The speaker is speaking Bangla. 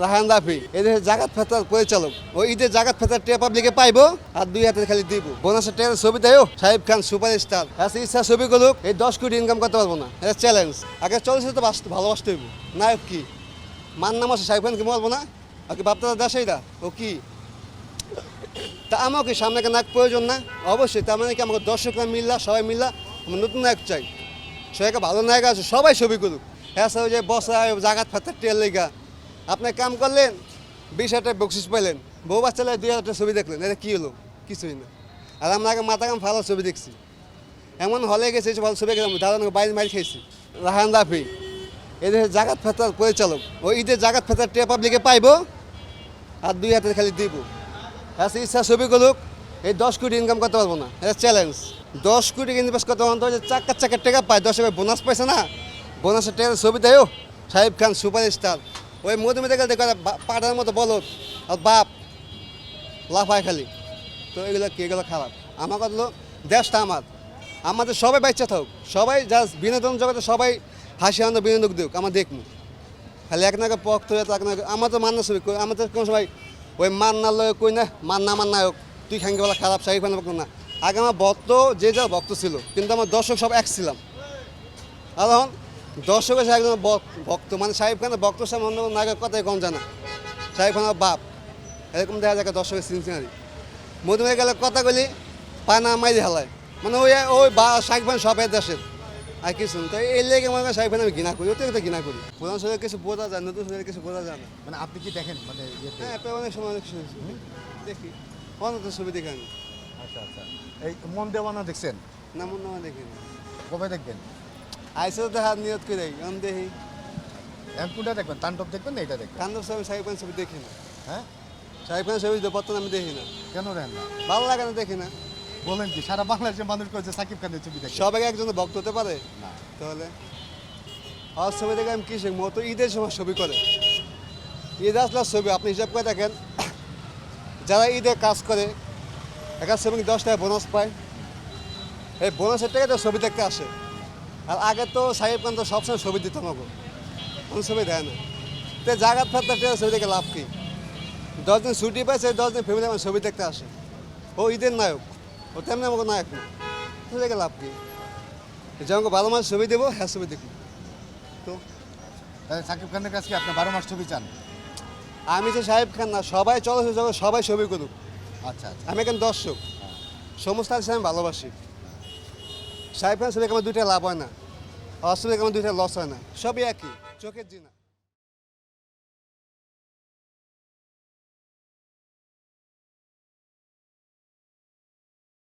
রাহান রাফি এদের জাগাত ফেতার পরিচালক ওই ঈদের জাগাত ফেতার টিয়া পাবলিকে পাইবো আর দুই হাতে খালি দিব বোনাসের টিয়ার ছবি দেয় সাহেব খান সুপারস্টার ইচ্ছা ছবি করুক এই 10 কোটি ইনকাম করতে পারবো না এটা চ্যালেঞ্জ আগে চলছে তো ভালোবাসতে হইব নায়ক কি মান নাম আছে সাহেব খানকে বলবো না আর কি বাপতারা দেশাইরা ও কি তা আমাকে সামনে একটা নায়ক প্রয়োজন না অবশ্যই তার মানে কি আমাকে দর্শকরা মিললা সবাই মিললা আমার নতুন নায়ক চাই সবাইকে ভালো নায়ক আছে সবাই ছবি করুক হ্যাঁ স্যার যে বসা জাগাত ফেতার টিয়ার লেগা আপনি কাম করলেন 20,000 বকশিস পাইলেন বউ বাচ্চা 2,000 ছবি দেখলেন এটা কী হলো কিছুই না আর আমরা আগে মাথা কাম ভালো ছবি দেখছি এমন হলে গেছে ভালো ছবি গেলাম দাদা বাইরে মারি খেয়েছি রাহান রাফি এদের জাগাত ফেতার পরিচালক ওই ঈদের জাগাত ফেতার টিয়া পাবলিকে পাইবো আর দুই হাতে খালি দিব ইচ্ছা ছবি করুক এই 10 কোটি ইনকাম করতে পারবো না এটা চ্যালেঞ্জ 10 কোটি ইনভেস্ট করতে পারবো যে চাকার টাকা পায় 10 বোনাস পাইছে না বোনাসের টাকা ছবি দেয় সাহেব খান সুপারস্টার ওই মধুমিতা গেলে দেখো পাটার মতো বলত আর বাপ লাফায় খালি তো এগুলো কি এগুলো খারাপ আমার কথা হলো দেশটা আমাদের সবাই বাচ্চা থাকুক সবাই জাস্ট বিনোদন জগতে সবাই হাসি আনন্দ বিনোদন দিক আমার দেখবো খালি এক নাকে পক্ষ আমার তো মান্না ছবি আমাদের কোনো সময় ওই মান্না লয় কই না মান্না হোক তুই খাঙ্গে বলা খারাপ সাহিব খান বলতো না আগে আমার ভক্ত যে যা ভক্ত ছিল কিন্তু আমার দর্শক সব এক ছিলাম আর এখন দর্শক এসে একজন ভক্ত মানে সাহেব খানের ভক্ত সাহেব অন্য নায়কের কথাই কম জানা সাহেব খানের বাপ এরকম দেখা যায় দর্শকের সিনসিনারি মধুমেহ গেলে কথা বলি পানা মাইরি হালায় মানে ওই সাহেব খান সবাই দেশের আর কিছু তো এই লেগে মনে হয় সাহেব খান আমি ঘৃণা করি ওতে ঘৃণা করি পুরান শরীরে কিছু বোঝা যায় নতুন শরীরে কিছু বোঝা যায় না মানে আপনি কি দেখেন মানে হ্যাঁ অনেক সময় অনেক কিছু দেখি অনেক ছবি দেখে আমি আচ্ছা এই মন দেওয়ানা দেখছেন না মন নামা দেখি কবে দেখবেন আইসে তো হাত নিয়ত করে আমি দেখি কোনটা দেখবেন তাণ্ডব দেখবেন না এটা দেখবেন কান্দব ছবি সাহেব খান ছবি দেখি না হ্যাঁ সাহেব খান ছবি বর্তমানে আমি দেখি না কেন দেন না ভালো লাগে না দেখি না বলেন কি সারা বাংলাদেশের মানুষ কয়েছে সাকিব খানের ছবি দেখে সবাই একজন ভক্ত হতে পারে না তাহলে আর ছবি দেখে আমি কি শিখবো তো ঈদের সময় ছবি করে ঈদ আসলার ছবি আপনি হিসাব করে দেখেন যারা ঈদে কাজ করে একটা শ্রমিক 10 টাকা বোনাস পায় এই বোনাসের টাকা তো ছবি দেখতে আসে আর আগে তো সাহেব খান তো সবসময় ছবি দিত আমাকে কোনো ছবি দেয় না তো জাগাত ফেরতে ছবি দেখে লাভ কি 10 দিন ছুটি পাইছে 10 দিন ফ্যামিলি আমার ছবি দেখতে আসে ও ঈদের নায়ক ও তেমনি আমাকে নায়ক না ছবি দেখে লাভ কি যে আমাকে ভালো মাস ছবি দেবো হ্যাঁ ছবি দেখি তো তাহলে সাকিব খানের কাছে কি আপনি 12 মাস ছবি চান আমি যে সাহেব খান না সবাই চলচ্চিত্র জগৎ সবাই ছবি করুক আচ্ছা আমি এখন দর্শক সমস্ত আর্টিস্ট আমি ভালোবাসি সাহেব খান ছবি আমার দুইটা লাভ হয় না আর ছবি আমার দুইটা লস হয় না সবই একই চোখের জিনা